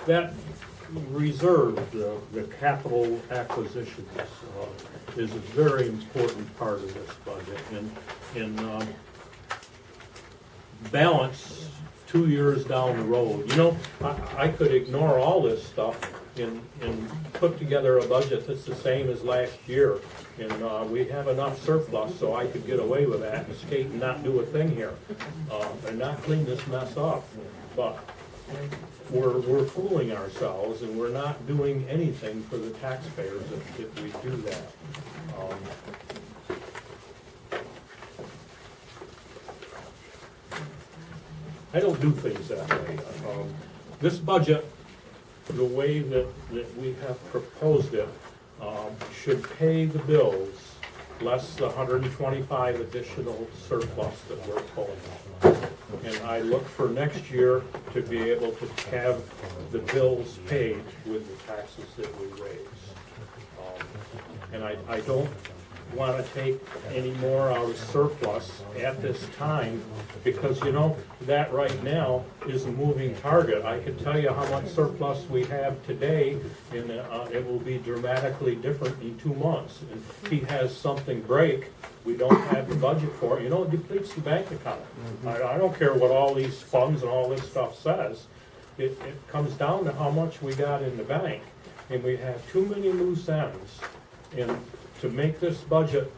That reserve, the capital acquisitions, is a very important part of this budget. And balance 2 years down the road. You know, I could ignore all this stuff and put together a budget that's the same as last year. And we have enough surplus, so I could get away with that and skate and not do a thing here. And not clean this mess up. But we're fooling ourselves, and we're not doing anything for the taxpayers if we do that. I don't do things that way. This budget, the way that we have proposed it, should pay the bills less the 125 additional surplus that we're pulling. And I look for next year to be able to have the bills paid with the taxes that we raise. And I don't want to take any more out of surplus at this time, because you know, that right now is a moving target. I can tell you how much surplus we have today, and it will be dramatically different in 2 months. And if he has something break, we don't have the budget for it, you know, it depletes the bank account. I don't care what all these funds and all this stuff says. It comes down to how much we got in the bank, and we have too many loose ends. And to make this budget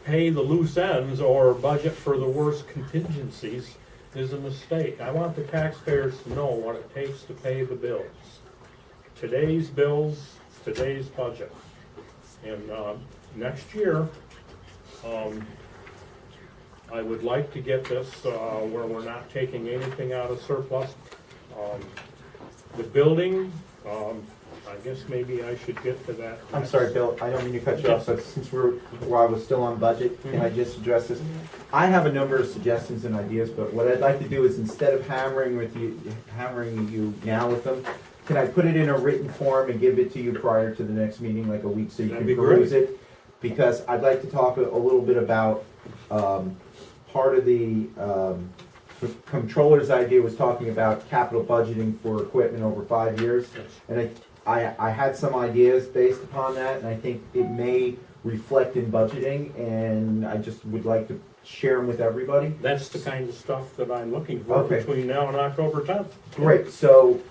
pay the loose ends or budget for the worst contingencies is a mistake. I want the taxpayers to know what it takes to pay the bills. Today's bills, today's budget. And next year, I would like to get this where we're not taking anything out of surplus. The building, I guess maybe I should get to that. I'm sorry, Bill, I don't mean to cut you off, but since while I was still on budget, can I just address this? I have a number of suggestions and ideas, but what I'd like to do is, instead of hammering you now with them, can I put it in a written form and give it to you prior to the next meeting, like a week, so you can peruse it? Because I'd like to talk a little bit about, part of the controller's idea was talking about capital budgeting for equipment over 5 years. And I had some ideas based upon that, and I think it may reflect in budgeting, and I just would like to share them with everybody. That's the kind of stuff that I'm looking for between now and October 10th. Great, so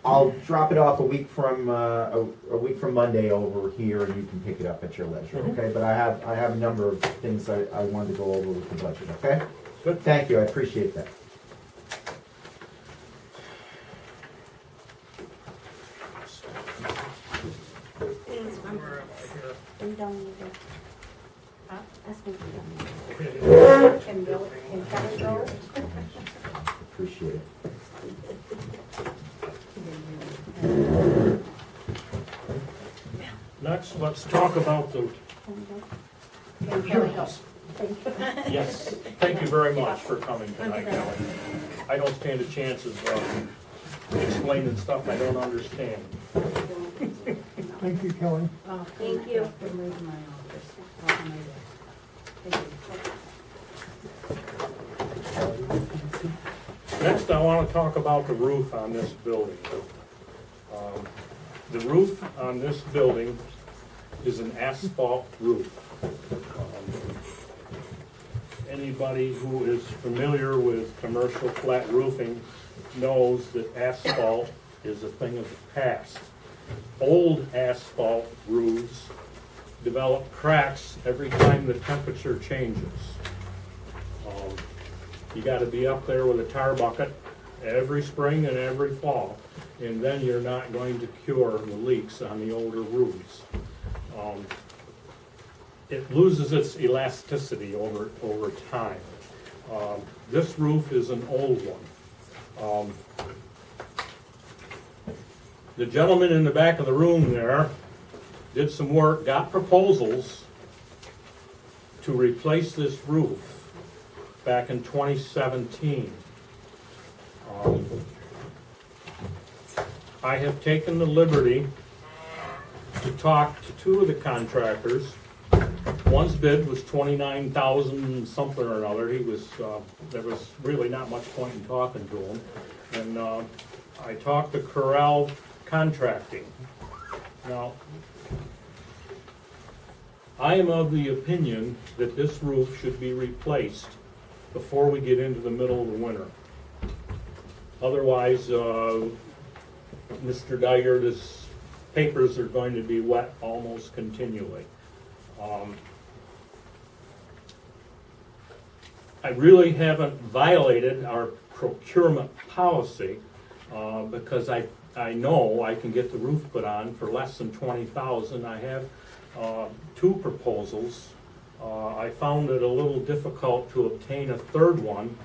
I'll drop it off a week from Monday over here, and you can pick it up at your leisure, okay? But I have a number of things I wanted to go over with the budget, okay? Good. Thank you, I appreciate that. We don't need it. I think we don't need it. Can go, can Kelly go? Appreciate it. Next, let's talk about the... Can Kelly go? Yes, thank you very much for coming tonight, Kelly. I don't stand a chance of explaining stuff I don't understand. Thank you, Kelly. Thank you. Next, I want to talk about the roof on this building. The roof on this building is an asphalt roof. Anybody who is familiar with commercial flat roofing knows that asphalt is a thing of the past. Old asphalt roofs develop cracks every time the temperature changes. You got to be up there with a tar bucket every spring and every fall, and then you're not going to cure the leaks on the older roofs. It loses its elasticity over time. This roof is an old one. The gentleman in the back of the room there did some work, got proposals to replace this roof back in 2017. I have taken the liberty to talk to two of the contractors. One's bid was $29,000 something or another. He was there was really not much point in talking to him. And I talked to Corral Contracting. Now, I am of the opinion that this roof should be replaced before we get into the middle of the winter. Otherwise, Mr. Dyer, this papers are going to be wet almost continually. I really haven't violated our procurement policy, because I know I can get the roof put on for less than $20,000. I have two proposals. I found it a little difficult to obtain a third one.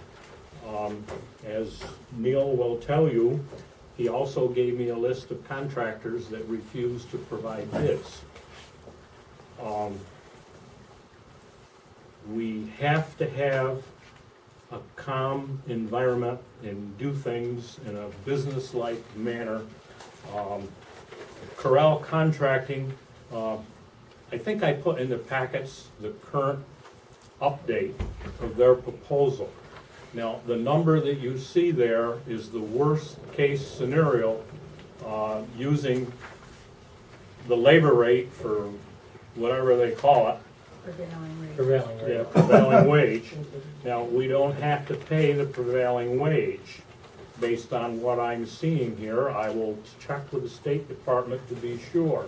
As Neil will tell you, he also gave me a list of contractors that refused to provide bids. We have to have a calm environment and do things in a business-like manner. Corral Contracting, I think I put in the packets the current update of their proposal. Now, the number that you see there is the worst-case scenario, using the labor rate for whatever they call it. Prevailing wage. Now, we don't have to pay the prevailing wage based on what I'm seeing here. I will check with the State Department to be sure,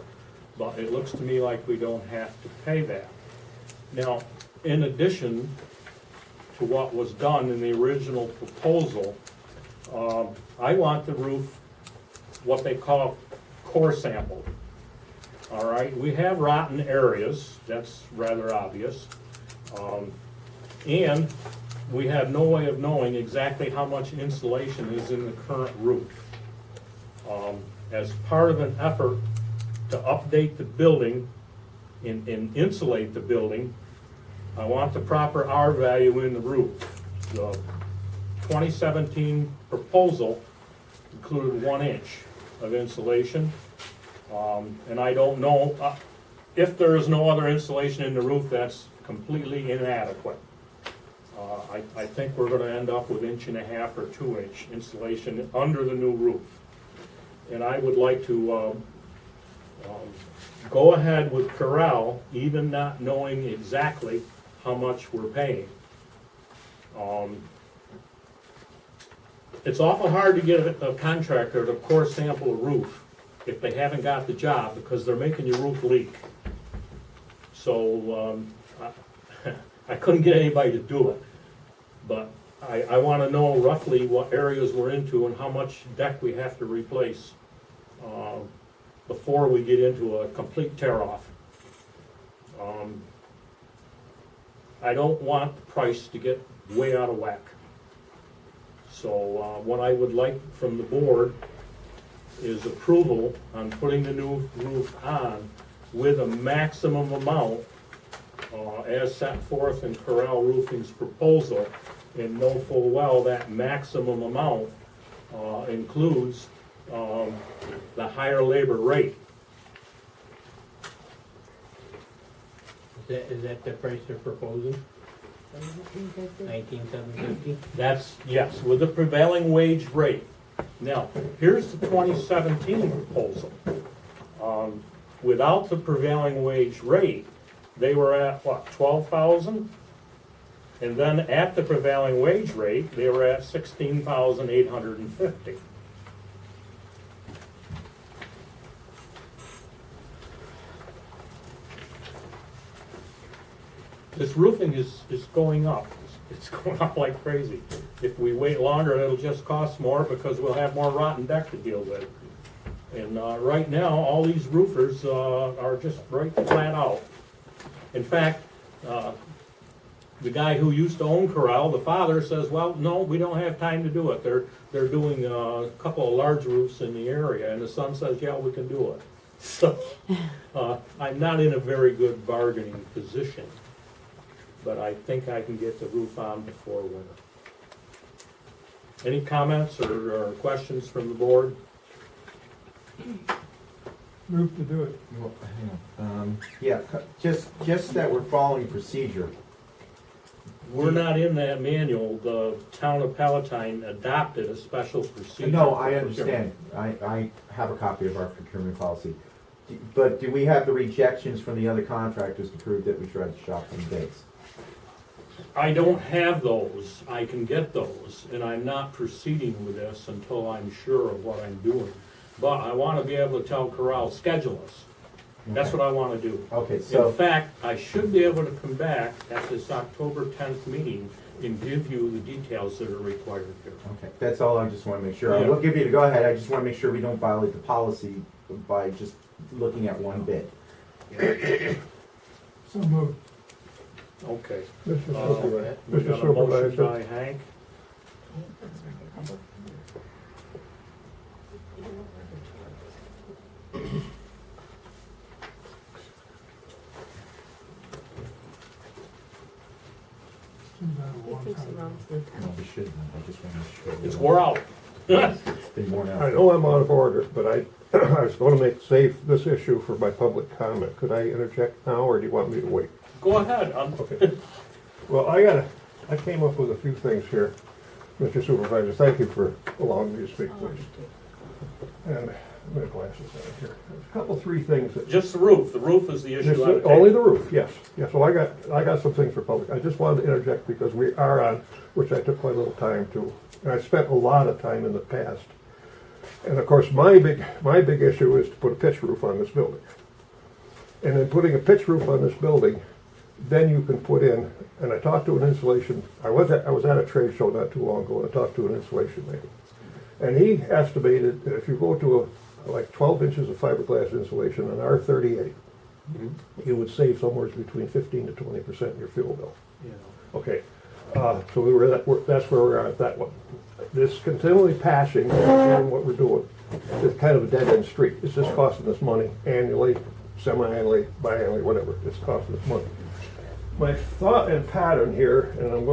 but it looks to me like we don't have to pay that. Now, in addition to what was done in the original proposal, I want the roof, what they call core sample. All right, we have rotten areas, that's rather obvious. And we have no way of knowing exactly how much insulation is in the current roof. As part of an effort to update the building and insulate the building, I want the proper R value in the roof. The 2017 proposal included 1 inch of insulation. And I don't know, if there is no other insulation in the roof, that's completely inadequate. I think we're gonna end up with 1.5 or 2 inch insulation under the new roof. And I would like to go ahead with Corral, even not knowing exactly how much we're paying. It's awful hard to get a contractor to core sample a roof if they haven't got the job, because they're making your roof leak. So I couldn't get anybody to do it. But I want to know roughly what areas we're into and how much deck we have to replace before we get into a complete tear-off. I don't want the price to get way out of whack. So what I would like from the board is approval on putting the new roof on with a maximum amount as set forth in Corral Roofing's proposal, and know full well that maximum amount includes the higher labor rate. Is that the price they're proposing? 19,750? That's, yes, with the prevailing wage rate. Now, here's the 2017 proposal. Without the prevailing wage rate, they were at, what, 12,000? And then at the prevailing wage rate, they were at 16,850. This roofing is going up. It's going up like crazy. If we wait longer, it'll just cost more because we'll have more rotten deck to deal with. And right now, all these roofers are just right flat out. In fact, the guy who used to own Corral, the father, says, well, no, we don't have time to do it. They're doing a couple of large roofs in the area, and the son says, yeah, we can do it. So I'm not in a very good bargaining position, but I think I can get the roof on before winter. Any comments or questions from the board? Move to do it. Well, hang on. Yeah, just that we're following procedure. we're not in that manual. The town of Palatine adopted a special procedure. No, for I procurement. understand. I have a copy of our procurement policy. But do we have the rejections from the other contractors to prove that we tried to shop some dates? I don't have those. I can get those, and I'm not proceeding with this until I'm sure of what I'm doing. But I wanna be able to tell Corral, schedule us. That's what I wanna do. Okay, In so, fact, I should be able to come back at this October 10th meeting and give you the details that are required here. okay, that's all I just wanna make sure. I Yeah. will give you the go-ahead, I just wanna make sure we don't violate the policy by just looking at one bid. So moved. Okay. Mr. Uh, Supervisor. We Mr. got a motion Supervisor. by Hank, He thinks he runs the No, town. we shouldn't, I just wanna make sure. it's wore out. It's been worn out. I know I'm out of order, but I was going to make save this issue for my public comment. Could I interject now, or do you want me to wait? Go ahead. Okay. Well, I came up with a few things here, Mr. Supervisor. Thank you for allowing me to speak, please. And my glasses out here. There's a couple, three things that. Just the roof. The roof is the issue on the table. Only the roof, yes. Yes, well, I got some things for public. I just wanted to interject because we are on, which I took quite a little time to, and I spent a lot of time in the past. And of course, my big issue is to put a pitch roof on this building. And in putting a pitch roof on this building, then you can put in, and I talked to an insulation, I was at a trade show not too long ago, and I talked to an insulation man. And he estimated that if you go to like 12 inches of fiberglass insulation on R38, you would save somewhere between 15 to 20% in your fuel bill. Yeah. Okay, so that's where we're at with that one. This continually patching and what we're doing is kind of a dead-end street. It's just costing us money annually, semi-annually, biannually, whatever. It's costing us money. My thought and pattern here, and I'm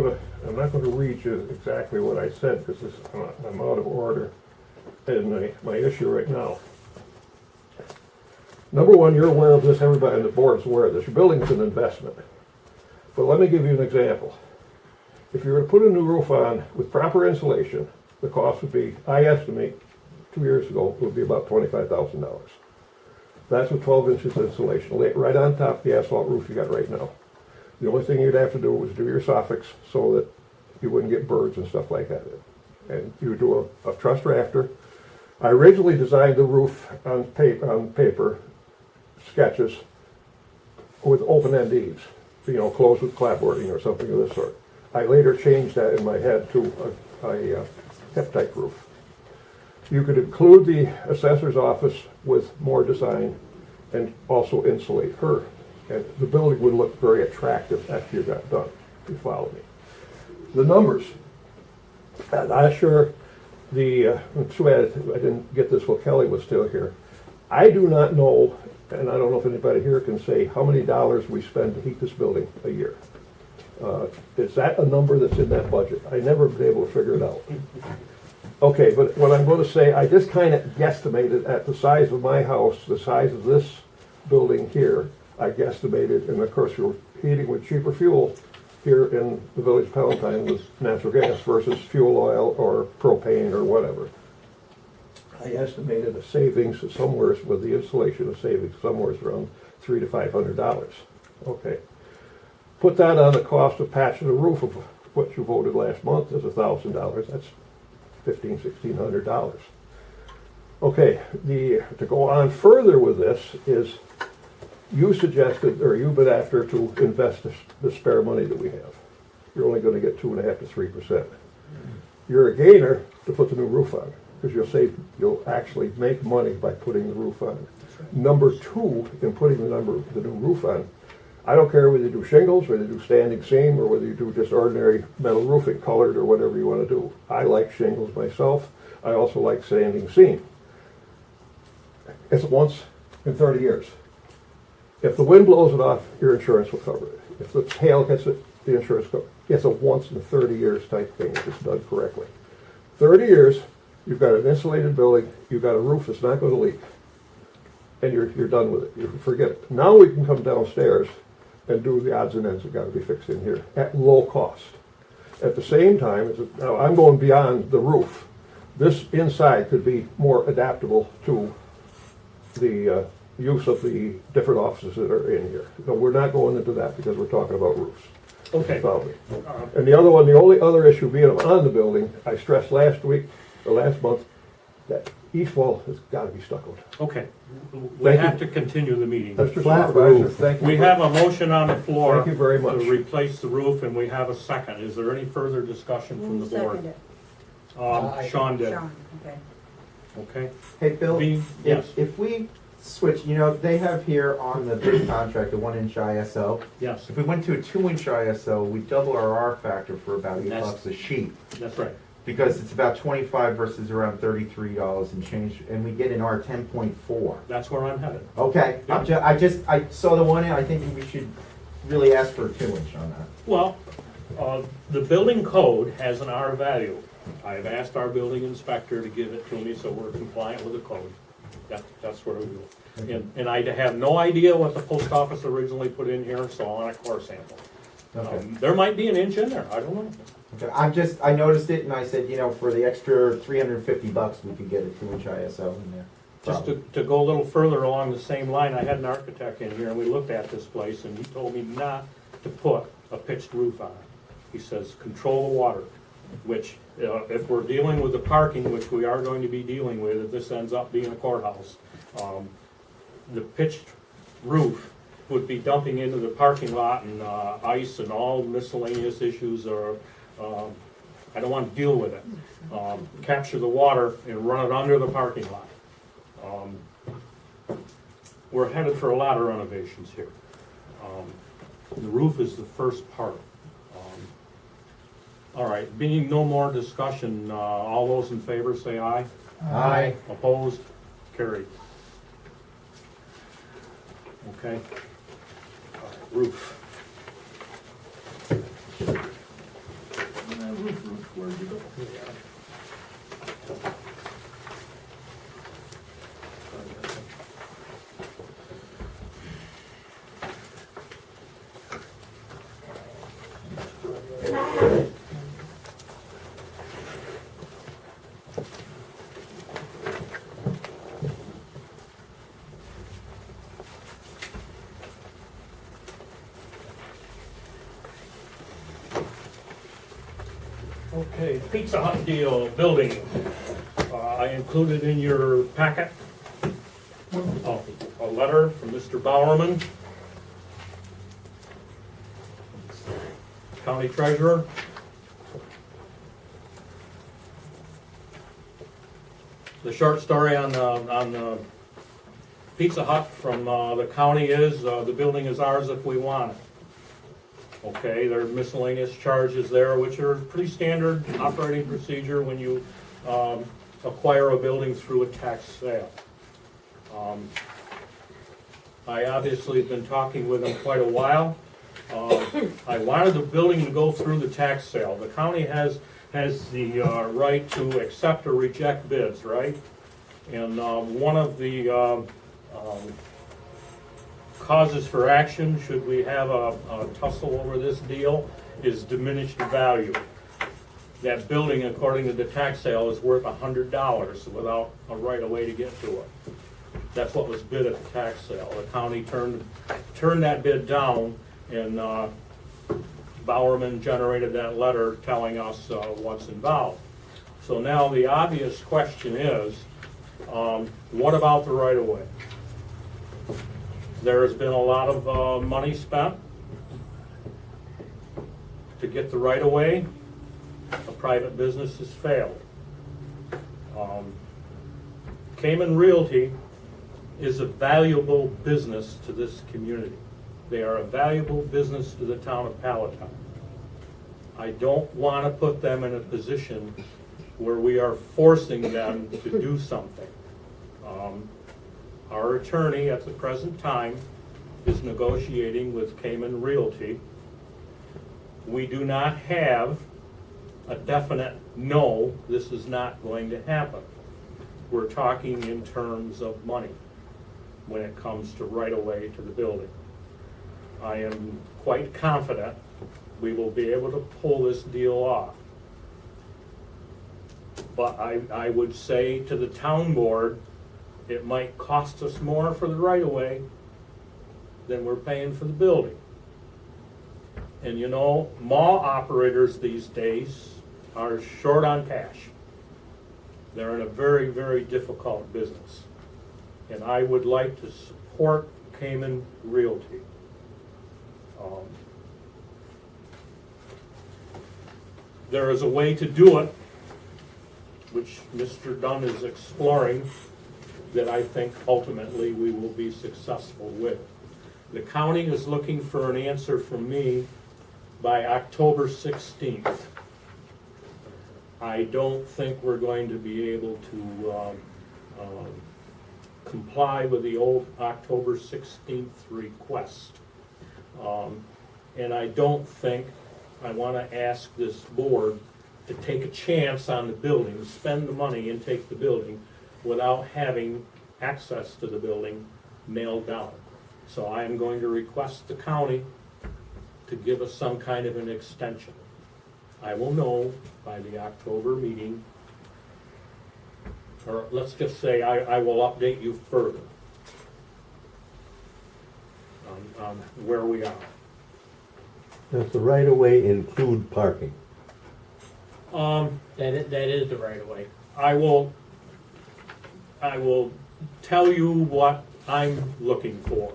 not gonna read you exactly what I said because I'm out of order in my issue right now. Number one, you're aware of this, everybody on the board is aware of this. Your building's an investment. But let me give you an example. If you were to put a new roof on with proper insulation, the cost would be, I estimate, 2 years ago, it would be about $25,000. That's with 12 inches of insulation, lay it right on top of the asphalt roof you got right now. The only thing you'd have to do was do your soffits so that you wouldn't get birds and stuff like that. And you would do a truss rafter. I originally designed the roof on paper sketches with open-end eaves, closed with clapboarding or something of this sort. I later changed that in my head to a hip-type roof. You could include the assessor's office with more design and also insulate her. And the building would look very attractive after you got done, if you follow me. The numbers, and I'm sure it's too bad I didn't get this while Kelly was still here. I do not know, and I don't know if anybody here can say how many dollars we spend to heat this building a year. Is that a number that's in that budget? I never been able to figure it out. Okay, but what I'm going to say, I just kind of guesstimated at the size of my house, the size of this building here, I guesstimated, and of course you're heating with cheaper fuel here in the village of Palatine with natural gas versus fuel oil or propane or whatever. I estimated a savings of somewhere with the insulation, a savings somewhere around $300 to $500. Okay. Put that on the cost of patching the roof of what you voted last month is $1,000. That's $1,600. Okay, to go on further with this is you suggested, or you've been after to invest the spare money that we have. You're only going to get 2.5% to 3%. You're a gainer to put the new roof on because you'll actually make money by putting the roof on. Number two, in putting the new roof on, I don't care whether you do shingles, whether you do standing seam, or whether you do just ordinary metal roofing, colored or whatever you want to do. I like shingles myself. I also like standing seam. It's once in 30 years. If the wind blows it off, your insurance will cover it. If the hail hits it, the insurance covers it. It's a once in 30 years type thing if it's done correctly. 30 years, you've got an insulated building, you've got a roof that's not going to leak, and you're done with it. You can forget it. Now we can come downstairs and do the odds and ends that gotta be fixed in here at low cost. At the same time, now I'm going beyond the roof. This inside could be more adaptable to the use of the different offices that are in here. No, we're not going into that because we're talking about roofs. Okay. Follow me. And the other one, the only other issue being on the building, I stressed last week, or last month, that east wall has gotta be stuccoed. Okay, we Thank have you. to continue the meeting. Mr. Flat Supervisor, roof, thank you. We have a motion on the floor. Thank you very much. To replace the roof, and we have a second. Is there any further discussion from the board? Second it. Sean did, Sean, okay. okay? Hey, Bill, Being- yes. if we switch, you know, they have here on the bid contract a 1-inch ISO. Yes, If we went to a 2-inch ISO, we double our R factor for about $8 That's- a sheet. that's right. Because it's about 25 versus around $33 and change, and we get an R 10.4. That's where I'm headed. Okay, I saw the one, and I think we should really ask for a 2-inch on that. Well, the building code has an R value. I've asked our building inspector to give it to me, so we're compliant with the code. That's what we do. And I have no idea what the post office originally put in here, so on a core sample. Okay. There might be an inch in there, I don't know. Okay, I noticed it and I said, you know, for the extra $350, we could get a 2-inch ISO in there. Just to go a little further along the same line, I had an architect in here and we looked at this place and he told me not to put a pitched roof on it. He says, control the water, which if we're dealing with the parking, which we are going to be dealing with, if this ends up being a courthouse, the pitched roof would be dumping into the parking lot and ice and all miscellaneous issues or I don't want to deal with it. Capture the water and run it under the parking lot. We're headed for a lot of renovations here. The roof is the first part. All right, being no more discussion, all those in favor say aye. Aye. Opposed? Carried. Okay. Roof. Roof, where'd you go? Okay, Pizza Hut deal, building. I included in your packet a letter from Mr. Bowerman, County Treasurer. The short story on the Pizza Hut from the county is, the building is ours if we want it. Okay, there are miscellaneous charges there, which are pretty standard operating procedure when you acquire a building through a tax sale. I obviously have been talking with them quite a while. I wanted the building to go through the tax sale. The county has the right to accept or reject bids, right? And one of the causes for action, should we have a tussle over this deal, is diminished value. That building, according to the tax sale, is worth $100 without a right of way to get to it. That's what was bid at the tax sale. The county turned that bid down, and Bowerman generated that letter telling us what's involved. So now the obvious question is, what about the right of way? There has been a lot of money spent to get the right of way. A private business has failed. Cayman Realty is a valuable business to this community. They are a valuable business to the town of Palatine. I don't want to put them in a position where we are forcing them to do something. Our attorney at the present time is negotiating with Cayman Realty. We do not have a definite no, this is not going to happen. We're talking in terms of money when it comes to right of way to the building. I am quite confident we will be able to pull this deal off. But I would say to the town board, it might cost us more for the right-of-way than we're paying for the building. And you know, mall operators these days are short on cash. They're in a very, very difficult business. And I would like to support Cayman Realty. There is a way to do it, which Mr. Dunn is exploring, that I think ultimately we will be successful with. The county is looking for an answer from me by October 16th. I don't think we're going to be able to comply with the old October 16th request. And I don't think I want to ask this board to take a chance on the building, spend the money and take the building without having access to the building nailed down. So I am going to request the county to give us some kind of an extension. I will know by the October meeting, or let's just say I will update you further on where we are. Does the right of way include parking? That is the right of way. I will tell you what I'm looking for.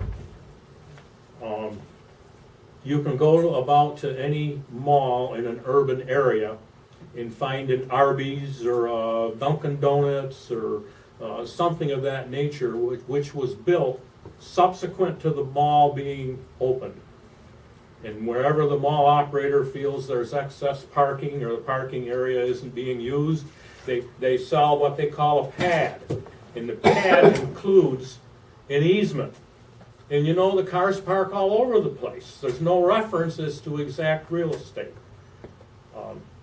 You can go to any mall in an urban area and find an Arby's or a Dunkin' Donuts or something of that nature, which was built subsequent to the mall being opened. And wherever the mall operator feels there's excess parking or the parking area isn't being used, they sell what they call a pad. And the pad includes an easement. And you know, the cars park all over the place. There's no reference as to exact real estate.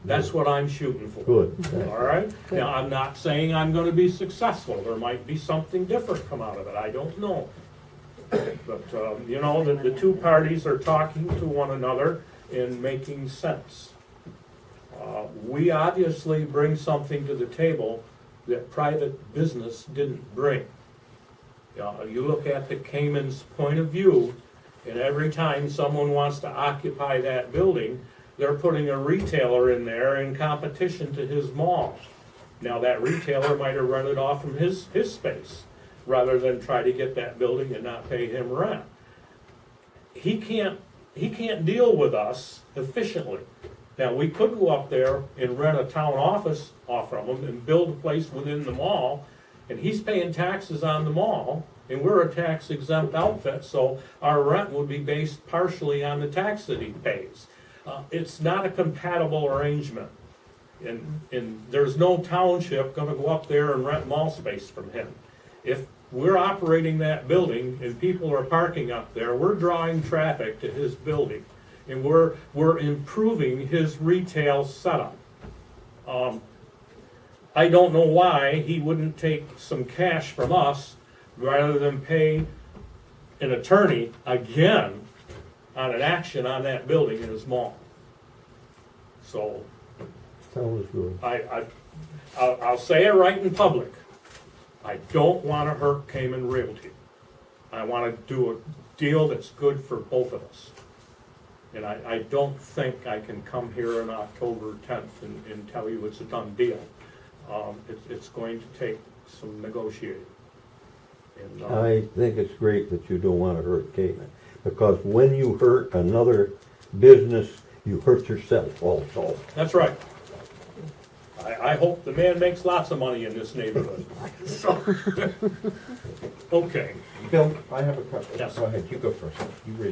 That's what I'm shooting for. Good. All right? Now, I'm not saying I'm gonna be successful. There might be something different come out of it. I don't know. But, you know, the two parties are talking to one another and making sense. We obviously bring something to the table that private business didn't bring. You look at the Cayman's point of view, and every time someone wants to occupy that building, they're putting a retailer in there in competition to his mall. Now, that retailer might have rented off from his space, rather than try to get that building and not pay him rent. He can't deal with us efficiently. Now, we could go up there and rent a town office off from him and build a place within the mall, and he's paying taxes on the mall, and we're a tax exempt outfit, so our rent would be based partially on the tax that he pays. It's not a compatible arrangement. And there's no township gonna go up there and rent mall space from him. If we're operating that building and people are parking up there, we're drawing traffic to his building. And we're improving his retail setup. I don't know why he wouldn't take some cash from us rather than pay an attorney again on an action on that building in his mall. So Sounds good. I'll say it right in public. I don't want to hurt Cayman Realty. I want to do a deal that's good for both of us. And I don't think I can come here on October 10th and tell you it's a done deal. It's going to take some negotiating. And, I think it's great that you don't want to hurt Cayman, because when you hurt another business, you hurt yourself also. That's right. I hope the man makes lots of money in this neighborhood. So, okay. Bill, I have a question. Yes. Go ahead, you go first. You raised